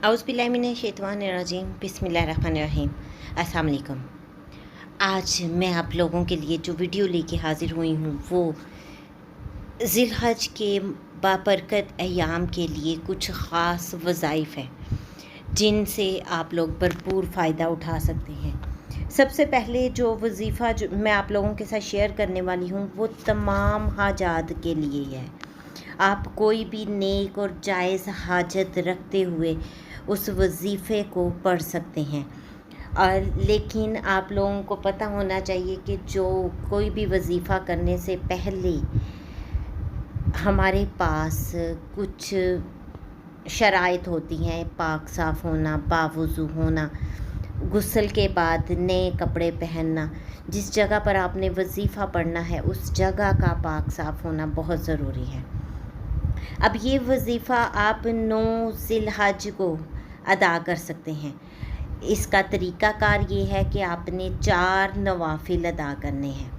औज़ुबिल्लाहिमिनश्शैतानिर्रजीम बिस्मिल्लाहिर्रहमानिर्रहीम। अस्सलाम वालेकुम। आज मैं आप लोगों के लिए जो वीडियो लेके हाज़िर हुई हूँ वो ज़िलहज के बाबरकत अय्याम के लिए कुछ ख़ास वज़ाइफ हैं जिनसे आप लोग भरपूर फ़ायदा उठा सकते हैं। सबसे पहले जो वज़ीफ़ा जो मैं आप लोगों के साथ शेयर करने वाली हूँ वो तमाम हाजात के लिए है। आप कोई भी नेक और जायज़ हाजत रखते हुए उस वज़ीफ़े को पढ़ सकते हैं। और लेकिन आप लोगों को पता होना चाहिए कि जो कोई भी वज़ीफ़ा करने से पहले हमारे पास कुछ शराइत होती हैं। पाक साफ़ होना, बावुज़ू होना, गुस्ल के बाद नए कपड़े पहनना, जिस जगह पर आपने वज़ीफ़ा पढ़ना है उस जगह का पाक साफ़ होना बहुत ज़रूरी है। अब ये वज़ीफ़ा आप 9 ज़िलहज को अदा कर सकते हैं। इसका तरीक़ाकार ये है कि आपने 4 नवाफ़िल अदा करने हैं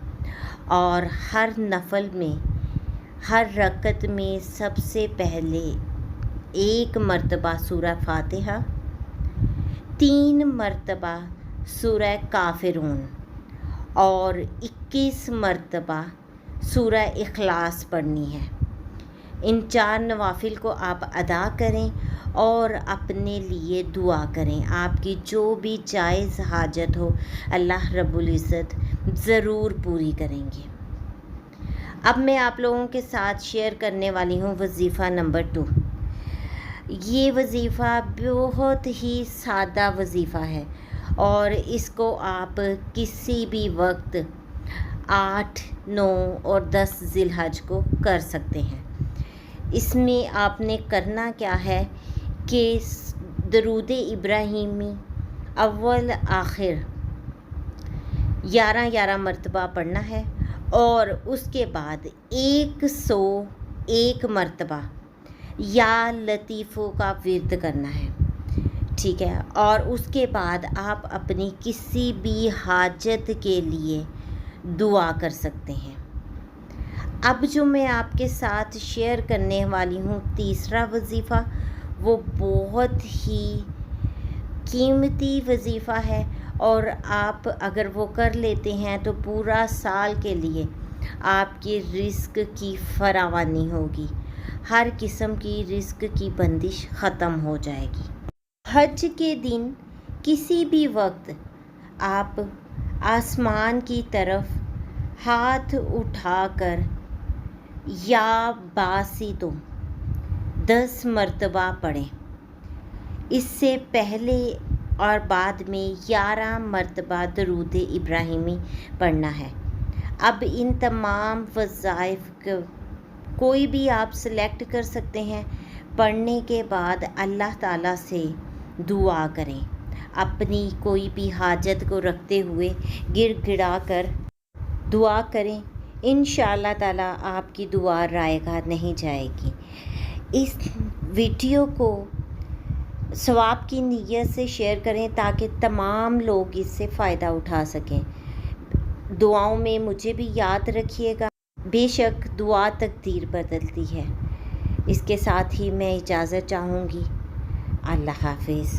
और हर नफ़ल में, हर रकत में सबसे पहले 1 मरतबा सूरह फ़ातिहा, 3 मरतबा सूरह काफ़िरून और 21 मरतबा सूरह इख़लास पढ़नी है। इन 4 नवाफ़िल को आप अदा करें और अपने लिए दुआ करें। आपकी जो भी जायज़ हाजत हो अल्लाह रब्बुल इज़्ज़त ज़रूर पूरी करेंगे। अब मैं आप लोगों के साथ शेयर करने वाली हूँ वज़ीफ़ा नंबर 2। ये वज़ीफ़ा बहुत ही सादा वज़ीफ़ा है और इसको आप किसी भी वक्त 8, 9 और 10 ज़िलहज को कर सकते हैं। इसमें आपने करना क्या है कि दरूद इब्राहीमी अव्वल आखिर 11 मरतबा पढ़ना है और उसके बाद 101 मरतबा या लतीफ़ों का विर्द करना है, ठीक है। और उसके बाद आप अपनी किसी भी हाजत के लिए दुआ कर सकते हैं। अब जो मैं आपके साथ शेयर करने वाली हूँ तीसरा वज़ीफ़ा, वो बहुत ही कीमती वज़ीफ़ा है और आप अगर वो कर लेते हैं तो पूरा साल के लिए आपके रिज़्क़ की फरावानी होगी। हर किस्म की रिज़्क़ की बंदिश ख़त्म हो जाएगी। हज के दिन किसी भी वक्त आप आसमान की तरफ हाथ उठाकर या बासितों 10 मरतबा पढ़ें। इससे पहले और बाद में 11 मरतबा दरूद इब्राहीमी पढ़ना है। अब इन तमाम वज़ाइफ कोई भी आप सेलेक्ट कर सकते हैं। पढ़ने के बाद अल्लाह ताला से दुआ करें। अपनी कोई भी हाजत को रखते हुए गिड़गिड़ा कर दुआ करें। इंशाअल्लाह ताला आपकी दुआ रायगा नहीं जाएगी। इस वीडियो को सवाब की नीयत से शेयर करें ताकि तमाम लोग इससे फ़ायदा उठा सकें। दुआओं में मुझे भी याद रखिएगा। बेशक दुआ तकदीर बदलती है। इसके साथ ही मैं इजाज़त चाहूँगी। अल्लाह हाफ़िज़।